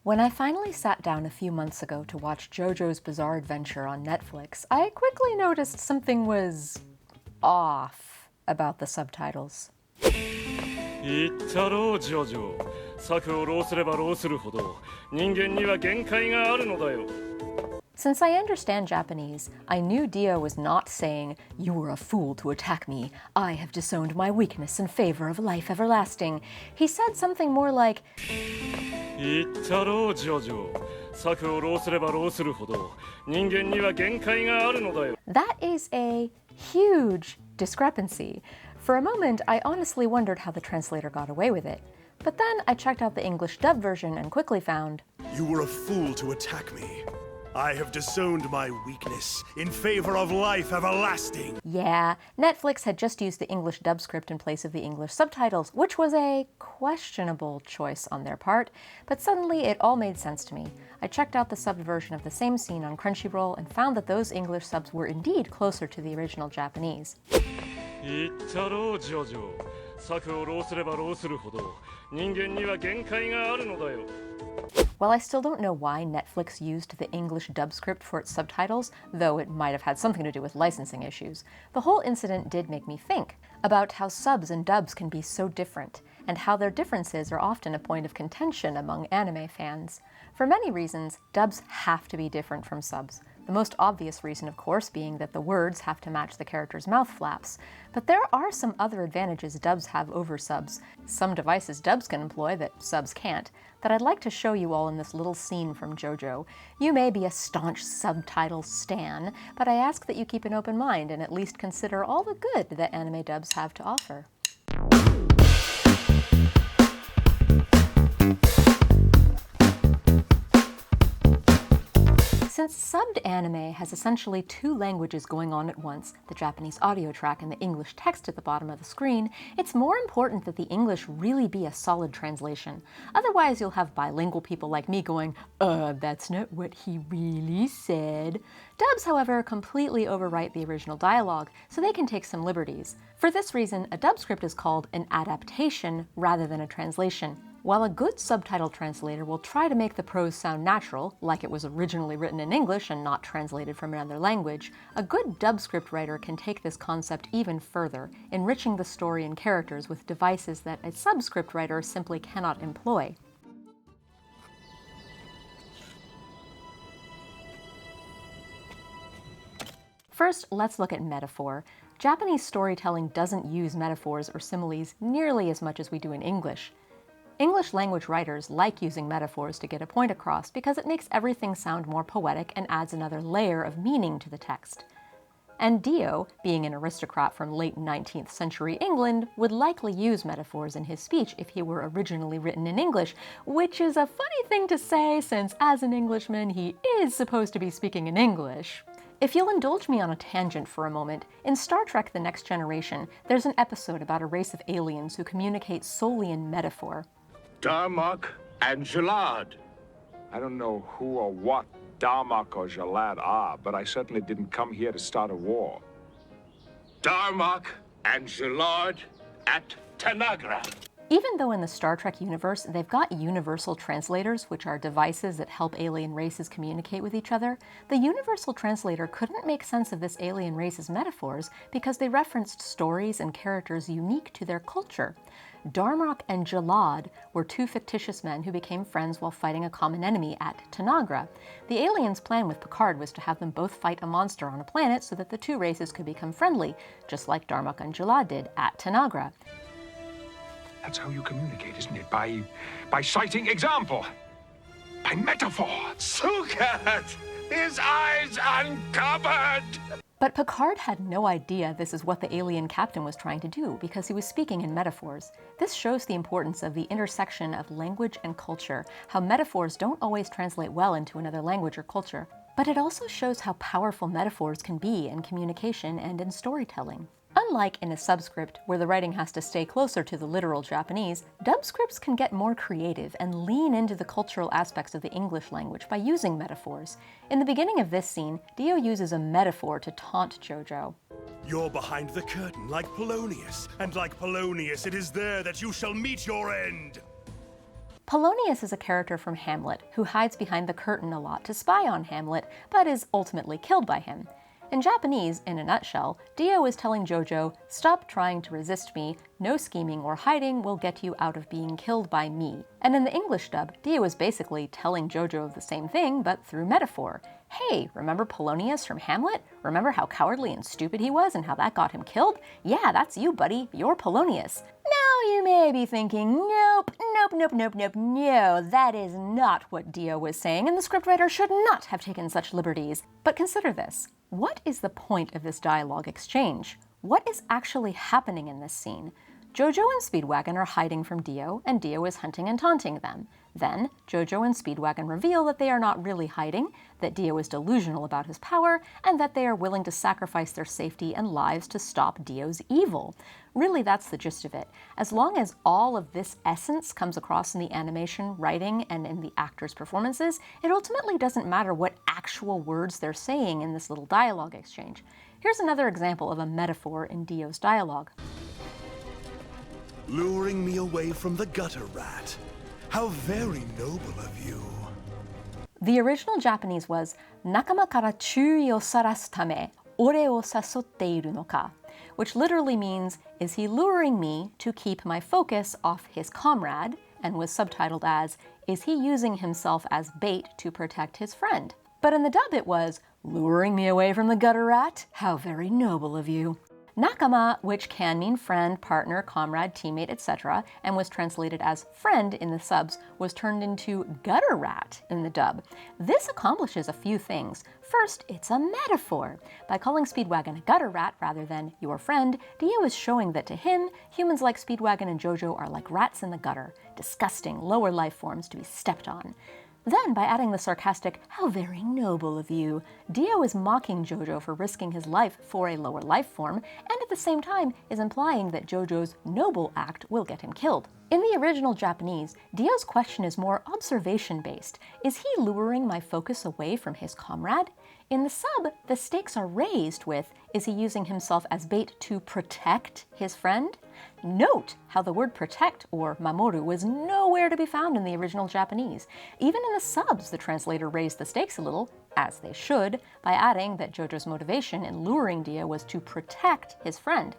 When I finally sat down a few months ago to watch JoJo's Bizarre Adventure on Netflix, I quickly noticed something was off about the subtitles. 言ったろう、JoJo。策を浪すれば浪するほど、人間には限界があるのだよ。 Since I understand Japanese, I knew Dio was not saying, "You were a fool to attack me. I have disowned my weakness in favor of life everlasting." He said something more like, 言ったろう、JoJo。策を浪すれば浪するほど、人間には限界があるのだよ。 That is a huge discrepancy. For a moment, I honestly wondered how the translator got away with it. But then I checked out the English dub version and quickly found, You were a fool to attack me. I have disowned my weakness in favor of life everlasting. yeah, Netflix had just used the English dub script in place of the English subtitles, which was a questionable choice on their part, but suddenly it all made sense to me. I checked out the subbed version of the same scene on Crunchyroll and found that those English subs were indeed closer to the original Japanese. 言ったろう、JoJo。策を浪すれば浪するほど、人間には限界があるのだよ。 While I still don't know why Netflix used the English dub script for its subtitles, though it might have had something to do with licensing issues, the whole incident did make me think about how subs and dubs can be so different, and how their differences are often a point of contention among anime fans. For many reasons, dubs have to be different from subs. The most obvious reason, of course, being that the words have to match the character's mouth flaps. But there are some other advantages dubs have over subs, some devices dubs can employ that subs can't, that I'd like to show you all in this little scene from JoJo. You may be a staunch subtitle stan, but I ask that you keep an open mind and at least consider all the good that anime dubs have to offer. Since subbed anime has essentially two languages going on at once, the Japanese audio track and the English text at the bottom of the screen, it's more important that the English really be a solid translation. Otherwise, you'll have bilingual people like me going, that's not what he really said. Dubs, however, completely overwrite the original dialogue, so they can take some liberties. For this reason, a dub script is called an adaptation rather than a translation. While a good subtitle translator will try to make the prose sound natural, like it was originally written in English and not translated from another language, a good dub script writer can take this concept even further, enriching the story and characters with devices that a subscript writer simply cannot employ. First, let's look at metaphor. Japanese storytelling doesn't use metaphors or similes nearly as much as we do in English. English language writers like using metaphors to get a point across because it makes everything sound more poetic and adds another layer of meaning to the text. And Dio, being an aristocrat from late 19th century England, would likely use metaphors in his speech if he were originally written in English, which is a funny thing to say since as an Englishman he is supposed to be speaking in English. If you'll indulge me on a tangent for a moment, in Star Trek The Next Generation, there's an episode about a race of aliens who communicate solely in metaphor. Darmok and Jalad. I don't know who or what Darmok or Jalad are, but I certainly didn't come here to start a war. Darmok and Jalad at Tanagra. Even though in the Star Trek universe they've got universal translators, which are devices that help alien races communicate with each other, the universal translator couldn't make sense of this alien race's metaphors because they referenced stories and characters unique to their culture. Darmok and Jalad were two fictitious men who became friends while fighting a common enemy at Tanagra. The aliens' plan with Picard was to have them both fight a monster on a planet so that the two races could become friendly, just like Darmok and Jalad did at Tanagra. That's how you communicate, isn't it? By citing example. By metaphor. Sukat! His eyes uncovered! But Picard had no idea this is what the alien captain was trying to do because he was speaking in metaphors. This shows the importance of the intersection of language and culture, how metaphors don't always translate well into another language or culture. But it also shows how powerful metaphors can be in communication and in storytelling. Unlike in a subscript, where the writing has to stay closer to the literal Japanese, dub scripts can get more creative and lean into the cultural aspects of the English language by using metaphors. In the beginning of this scene, Dio uses a metaphor to taunt JoJo. You're behind the curtain like Polonius, and like Polonius it is there that you shall meet your end. Polonius is a character from Hamlet who hides behind the curtain a lot to spy on Hamlet, but is ultimately killed by him. In Japanese, in a nutshell, Dio is telling JoJo, "Stop trying to resist me, no scheming or hiding will get you out of being killed by me." And in the English dub, Dio is basically telling JoJo the same thing, but through metaphor. Hey, remember Polonius from Hamlet? Remember how cowardly and stupid he was and how that got him killed? Yeah, that's you, buddy. You're Polonius. Now you may be thinking, no, that is not what Dio was saying, and the scriptwriter should not have taken such liberties. But consider this. What is the point of this dialogue exchange? What is actually happening in this scene? JoJo and Speedwagon are hiding from Dio, and Dio is hunting and taunting them. Then, JoJo and Speedwagon reveal that they are not really hiding, that Dio is delusional about his power, and that they are willing to sacrifice their safety and lives to stop Dio's evil. Really, that's the gist of it. As long as all of this essence comes across in the animation, writing, and in the actors' performances, it ultimately doesn't matter what actual words they're saying in this little dialogue exchange. Here's another example of a metaphor in Dio's dialogue. Luring me away from the gutter rat. How very noble of you. The original Japanese was, "Nakama kara chūi o sarasu tame, ore o sasotte iru no ka," which literally means, "Is he luring me to keep my focus off his comrade?" and was subtitled as, "Is he using himself as bait to protect his friend?" But in the dub it was, "Luring me away from the gutter rat? How very noble of you." Nakama, which can mean friend, partner, comrade, teammate, etc., and was translated as friend in the subs, was turned into gutter rat in the dub. This accomplishes a few things. First, it's a metaphor. By calling Speedwagon a gutter rat rather than your friend, Dio is showing that to him, humans like Speedwagon and JoJo are like rats in the gutter, disgusting, lower life forms to be stepped on. Then, by adding the sarcastic, "How very noble of you," Dio is mocking JoJo for risking his life for a lower life form, and at the same time is implying that JoJo's noble act will get him killed. In the original Japanese, Dio's question is more observation-based. Is he luring my focus away from his comrade? In the sub, the stakes are raised with, is he using himself as bait to protect his friend? Note how the word protect, or mamoru, was nowhere to be found in the original Japanese. Even in the subs, the translator raised the stakes a little, as they should, by adding that JoJo's motivation in luring Dio was to protect his friend.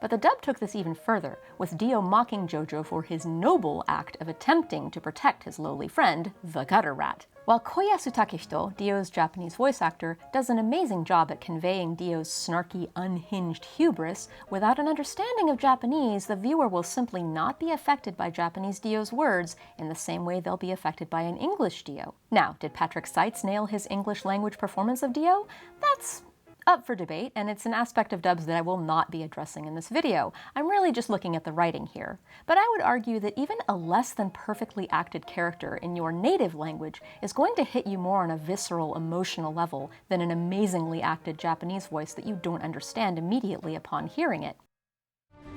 But the dub took this even further, with Dio mocking JoJo for his noble act of attempting to protect his lowly friend, the gutter rat. While Koyasu Takehito, Dio's Japanese voice actor, does an amazing job at conveying Dio's snarky, unhinged hubris, without an understanding of Japanese, the viewer will simply not be affected by Japanese Dio's words in the same way they'll be affected by an English Dio. Now, did Patrick Seitz nail his English language performance of Dio? That's up for debate, and it's an aspect of dubs that I will not be addressing in this video. I'm really just looking at the writing here. But I would argue that even a less than perfectly acted character in your native language is going to hit you more on a visceral, emotional level than an amazingly acted Japanese voice that you don't understand immediately upon hearing it.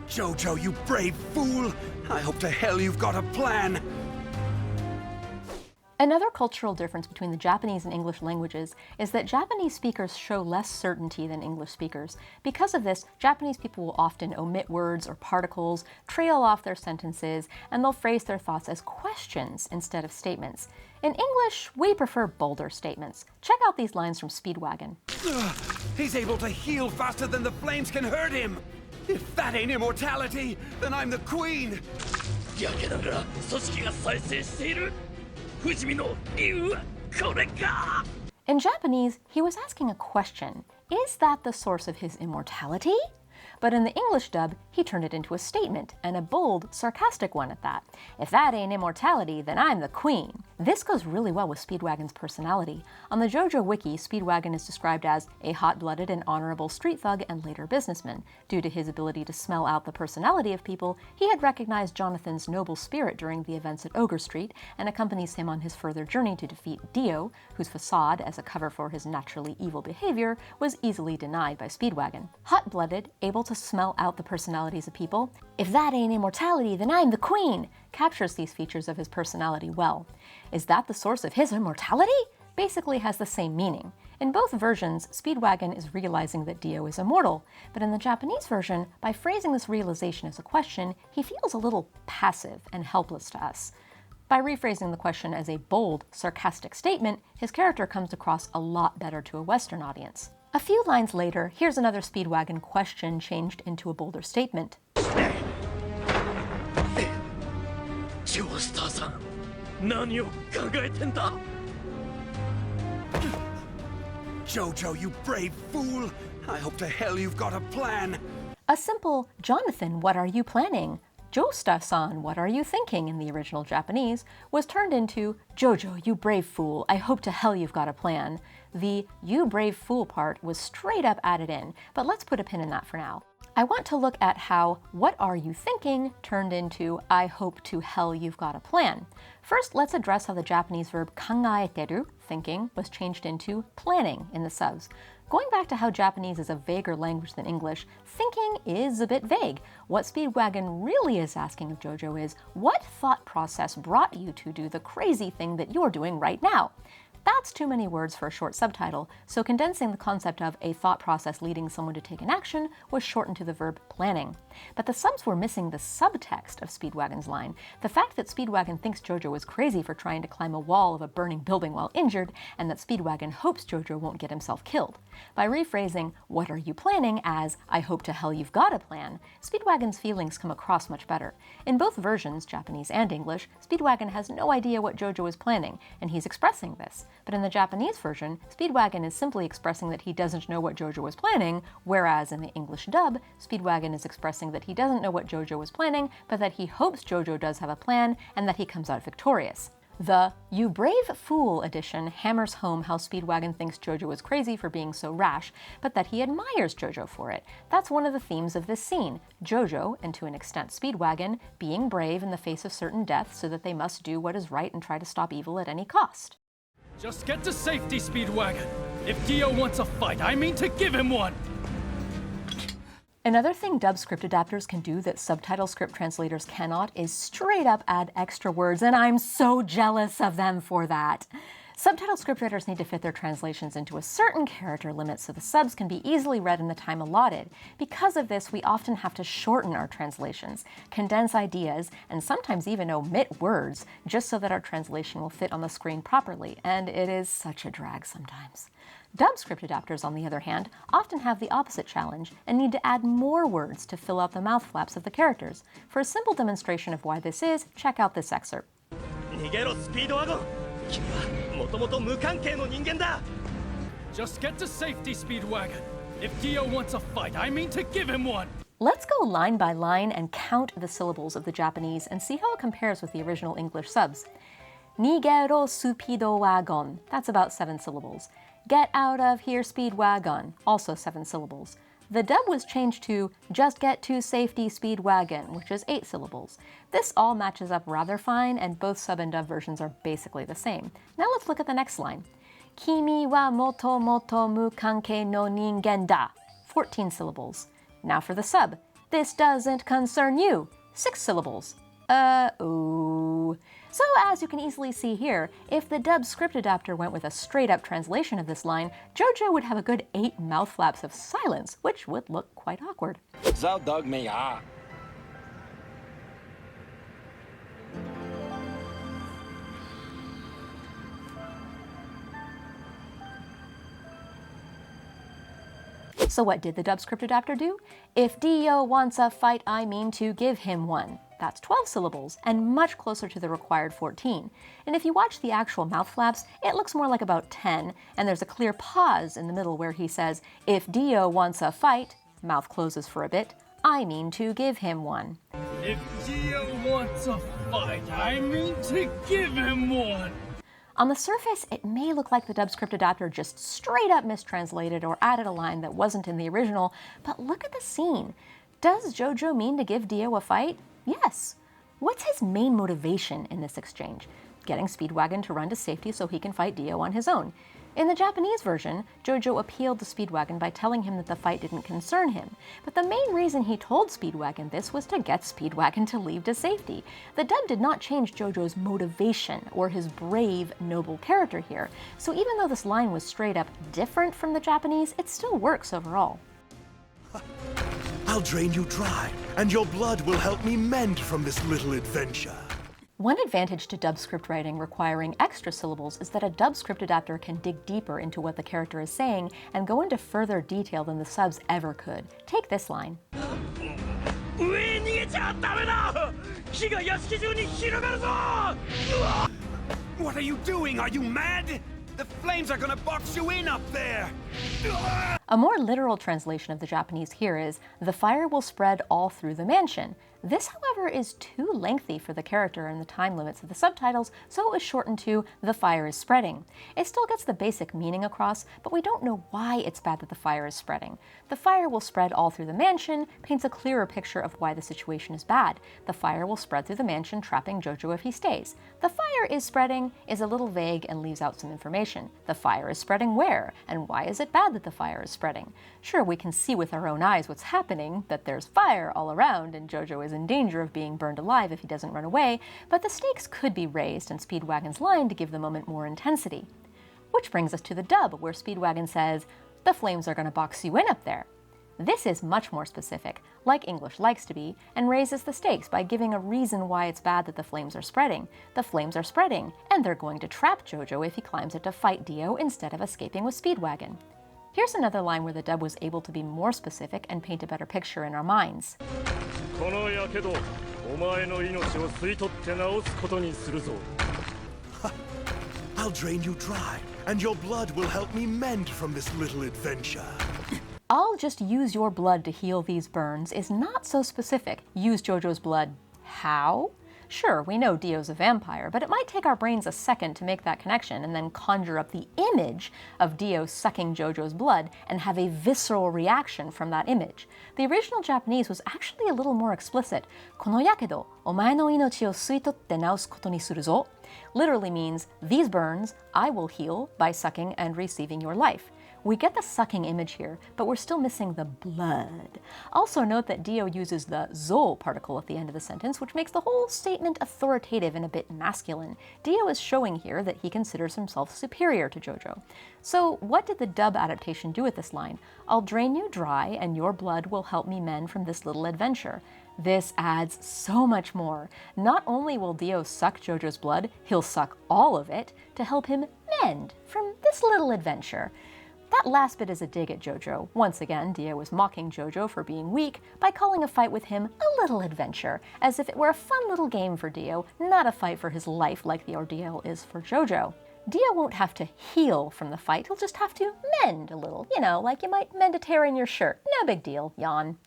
JoJo, you brave fool! I hope to hell you've got a plan! Another cultural difference between the Japanese and English languages is that Japanese speakers show less certainty than English speakers. Because of this, Japanese people will often omit words or particles, trail off their sentences, and they'll phrase their thoughts as questions instead of statements. In English, we prefer bolder statements. Check out these lines from Speedwagon. He's able to heal faster than the flames can hurt him! If that ain't immortality, then I'm the queen! In Japanese, he was asking a question. Is that the source of his immortality? But in the English dub, he turned it into a statement, and a bold, sarcastic one at that. If that ain't immortality, then I'm the queen. This goes really well with Speedwagon's personality. On the JoJo wiki, Speedwagon is described as a hot-blooded and honorable street thug and later businessman. Due to his ability to smell out the personality of people, he had recognized Jonathan's noble spirit during the events at Ogre Street, and accompanies him on his further journey to defeat Dio, whose facade, as a cover for his naturally evil behavior, was easily denied by Speedwagon. Hot-blooded, able to smell out the personalities of people, if that ain't immortality, then I'm the queen, captures these features of his personality well. Is that the source of his immortality? Basically has the same meaning. In both versions, Speedwagon is realizing that Dio is immortal, but in the Japanese version, by phrasing this realization as a question, he feels a little passive and helpless to us. By rephrasing the question as a bold, sarcastic statement, his character comes across a lot better to a Western audience. A few lines later, here's another Speedwagon question changed into a bolder statement. JoJo, you brave fool! I hope to hell you've got a plan! A simple, Jonathan, what are you planning? Josta-san, what are you thinking in the original Japanese, was turned into, JoJo, you brave fool, I hope to hell you've got a plan. The you brave fool part was straight up added in, but let's put a pin in that for now. I want to look at how what are you thinking turned into I hope to hell you've got a plan. First, let's address how the Japanese verb kangaeteru, thinking, was changed into planning in the subs. Going back to how Japanese is a vaguer language than English, thinking is a bit vague. What Speedwagon really is asking of JoJo is, what thought process brought you to do the crazy thing that you're doing right now? That's too many words for a short subtitle, so condensing the concept of a thought process leading someone to take an action was shortened to the verb planning. But the subs were missing the subtext of Speedwagon's line, the fact that Speedwagon thinks JoJo is crazy for trying to climb a wall of a burning building while injured, and that Speedwagon hopes JoJo won't get himself killed. By rephrasing, what are you planning, as I hope to hell you've got a plan, Speedwagon's feelings come across much better. In both versions, Japanese and English, Speedwagon has no idea what JoJo is planning, and he's expressing this. But in the Japanese version, Speedwagon is simply expressing that he doesn't know what JoJo was planning, whereas in the English dub, Speedwagon is expressing that he doesn't know what JoJo was planning, but that he hopes JoJo does have a plan and that he comes out victorious. The You Brave Fool edition hammers home how Speedwagon thinks JoJo is crazy for being so rash, but that he admires JoJo for it. That's one of the themes of this scene. JoJo, and to an extent Speedwagon, being brave in the face of certain death so that they must do what is right and try to stop evil at any cost. Just get to safety, Speedwagon. If Dio wants a fight, I mean to give him one. Another thing dub script adapters can do that subtitle script translators cannot is straight up add extra words, and I'm so jealous of them for that. Subtitle scriptwriters need to fit their translations into a certain character limit so the subs can be easily read in the time allotted. Because of this, we often have to shorten our translations, condense ideas, and sometimes even omit words, just so that our translation will fit on the screen properly, and it is such a drag sometimes. Dub script adapters, on the other hand, often have the opposite challenge and need to add more words to fill out the mouth flaps of the characters. For a simple demonstration of why this is, check out this excerpt. Just get to safety, Speedwagon. If Dio wants a fight, I mean to give him one. Let's go line by line and count the syllables of the Japanese and see how it compares with the original English subs. Nigero Speedwagon, that's about 7 syllables. Get out of here, Speedwagon, also 7 syllables. The dub was changed to just get to safety, Speedwagon, which is 8 syllables. This all matches up rather fine, and both sub and dub versions are basically the same. Now let's look at the next line. Kimi wa moto moto mukankei no ningen da, 14 syllables. Now for the sub. This doesn't concern you, 6 syllables. Ooh. So as you can easily see here, if the dub script adapter went with a straight-up translation of this line, JoJo would have a good 8 mouth flaps of silence, which would look quite awkward. So dog me ah. So what did the dub script adapter do? If Dio wants a fight, I mean to give him one. That's 12 syllables, and much closer to the required 14. And if you watch the actual mouth flaps, it looks more like about 10, and there's a clear pause in the middle where he says, if Dio wants a fight, mouth closes for a bit, I mean to give him one. If Dio wants a fight, I mean to give him one. On the surface, it may look like the dub script adapter just straight up mistranslated or added a line that wasn't in the original, but look at the scene. Does JoJo mean to give Dio a fight? Yes. What's his main motivation in this exchange? Getting Speedwagon to run to safety so he can fight Dio on his own. In the Japanese version, JoJo appealed to Speedwagon by telling him that the fight didn't concern him, but the main reason he told Speedwagon this was to get Speedwagon to leave to safety. The dub did not change JoJo's motivation or his brave, noble character here, so even though this line was straight up different from the Japanese, it still works overall. I'll drain you dry, and your blood will help me mend from this little adventure. One advantage to dub script writing requiring extra syllables is that a dub script adapter can dig deeper into what the character is saying and go into further detail than the subs ever could. Take this line. What are you doing? Are you mad? The flames are gonna box you in up there! A more literal translation of the Japanese here is, "The fire will spread all through the mansion." This, however, is too lengthy for the character and the time limits of the subtitles, so it was shortened to, "The fire is spreading." It still gets the basic meaning across, but we don't know why it's bad that the fire is spreading. "The fire will spread all through the mansion" paints a clearer picture of why the situation is bad. The fire will spread through the mansion, trapping JoJo if he stays. "The fire is spreading" is a little vague and leaves out some information. The fire is spreading where? And why is it bad that the fire is spreading? Sure, we can see with our own eyes what's happening, that there's fire all around and JoJo is in danger of being burned alive if he doesn't run away, but the stakes could be raised in Speedwagon's line to give the moment more intensity. Which brings us to the dub, where Speedwagon says, "The flames are going to box you in up there." This is much more specific, like English likes to be, and raises the stakes by giving a reason why it's bad that the flames are spreading. The flames are spreading, and they're going to trap JoJo if he climbs it to fight Dio instead of escaping with Speedwagon. Here's another line where the dub was able to be more specific and paint a better picture in our minds. I'll drain you dry, and your blood will help me mend from this little adventure. "I'll just use your blood to heal these burns" is not so specific. Use JoJo's blood how? Sure, we know Dio's a vampire, but it might take our brains a second to make that connection and then conjure up the image of Dio sucking JoJo's blood and have a visceral reaction from that image. The original Japanese was actually a little more explicit. "Kono yakedo, omae no inochi o suitotte naosu koto ni suru zo" literally means, "These burns I will heal by sucking and receiving your life." We get the sucking image here, but we're still missing the blood. Also note that Dio uses the zo particle at the end of the sentence, which makes the whole statement authoritative and a bit masculine. Dio is showing here that he considers himself superior to JoJo. So what did the dub adaptation do with this line? "I'll drain you dry, and your blood will help me mend from this little adventure." This adds so much more. Not only will Dio suck JoJo's blood, he'll suck all of it to help him mend from this little adventure. That last bit is a dig at JoJo. Once again, Dio is mocking JoJo for being weak by calling a fight with him a little adventure, as if it were a fun little game for Dio, not a fight for his life like the ordeal is for JoJo. Dio won't have to heal from the fight, he'll just have to mend a little. You know, like you might mend a tear in your shirt. No big deal, yawn.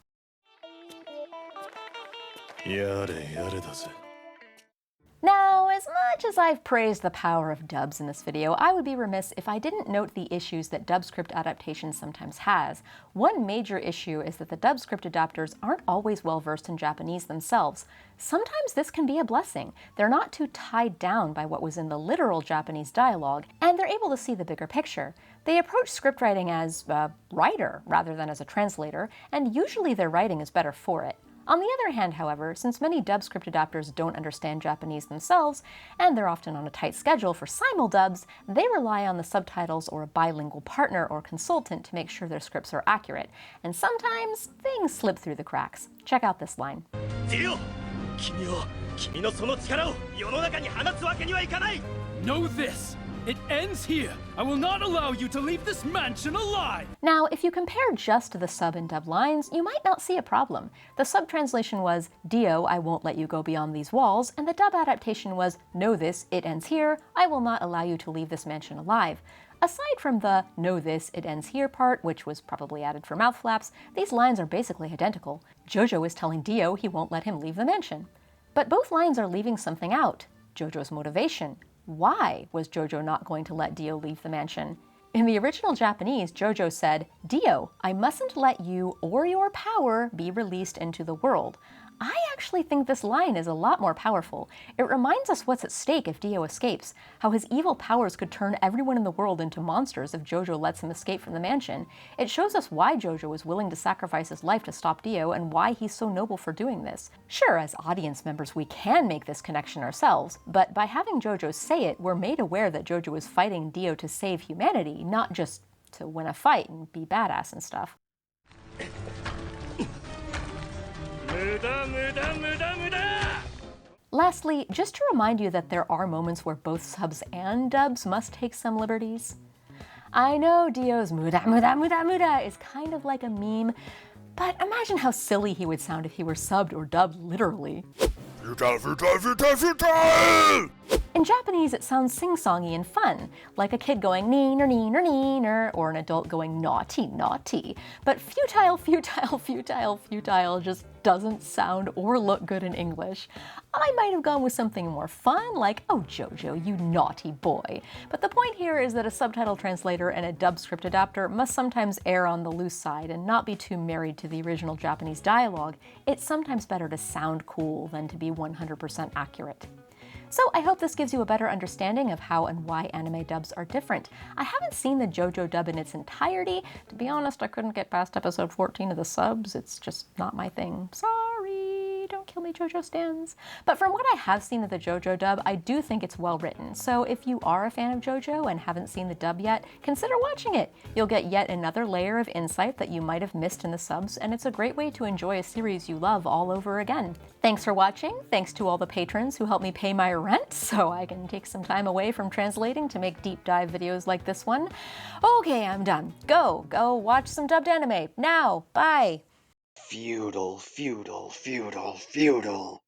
Now, as much as I've praised the power of dubs in this video, I would be remiss if I didn't note the issues that dub script adaptation sometimes has. One major issue is that the dub script adapters aren't always well versed in Japanese themselves. Sometimes this can be a blessing. They're not too tied down by what was in the literal Japanese dialogue, and they're able to see the bigger picture. They approach script writing as a writer rather than as a translator, and usually their writing is better for it. On the other hand, however, since many dub script adapters don't understand Japanese themselves, and they're often on a tight schedule for simuldubs, they rely on the subtitles or a bilingual partner or consultant to make sure their scripts are accurate. And sometimes, things slip through the cracks. Check out this line. Know this! It ends here! I will not allow you to leave this mansion alive! Now, if you compare just the sub and dub lines, you might not see a problem. The sub translation was, "Dio, I won't let you go beyond these walls," and the dub adaptation was, "Know this, it ends here. I will not allow you to leave this mansion alive." Aside from the "know this, it ends here" part, which was probably added for mouth flaps, these lines are basically identical. JoJo is telling Dio he won't let him leave the mansion. But both lines are leaving something out: JoJo's motivation. Why was JoJo not going to let Dio leave the mansion? In the original Japanese, JoJo said, "Dio, I mustn't let you or your power be released into the world." I actually think this line is a lot more powerful. It reminds us what's at stake if Dio escapes, how his evil powers could turn everyone in the world into monsters if JoJo lets him escape from the mansion. It shows us why JoJo is willing to sacrifice his life to stop Dio and why he's so noble for doing this. Sure, as audience members we can make this connection ourselves, but by having JoJo say it, we're made aware that JoJo is fighting Dio to save humanity, not just to win a fight and be badass and stuff. Lastly, just to remind you that there are moments where both subs and dubs must take some liberties. I know Dio's muda muda muda muda is kind of like a meme, but imagine how silly he would sound if he were subbed or dubbed literally. Futile, futile, futile, futile! In Japanese, it sounds sing-songy and fun, like a kid going neener neener neener, or an adult going naughty naughty. But futile, futile, futile, futile just doesn't sound or look good in English. I might have gone with something more fun, like, oh JoJo, you naughty boy. But the point here is that a subtitle translator and a dub script adapter must sometimes err on the loose side and not be too married to the original Japanese dialogue. It's sometimes better to sound cool than to be 100% accurate. So I hope this gives you a better understanding of how and why anime dubs are different. I haven't seen the JoJo dub in its entirety. To be honest, I couldn't get past episode 14 of the subs. It's just not my thing. Sorry, don't kill me, JoJo stans. But from what I have seen of the JoJo dub, I do think it's well written. So if you are a fan of JoJo and haven't seen the dub yet, consider watching it. You'll get yet another layer of insight that you might have missed in the subs, and it's a great way to enjoy a series you love all over again. Thanks for watching. Thanks to all the patrons who help me pay my rent so I can take some time away from translating to make deep dive videos like this one. Okay, I'm done. Go watch some dubbed anime now. Bye. Feudal, feudal, feudal, feudal.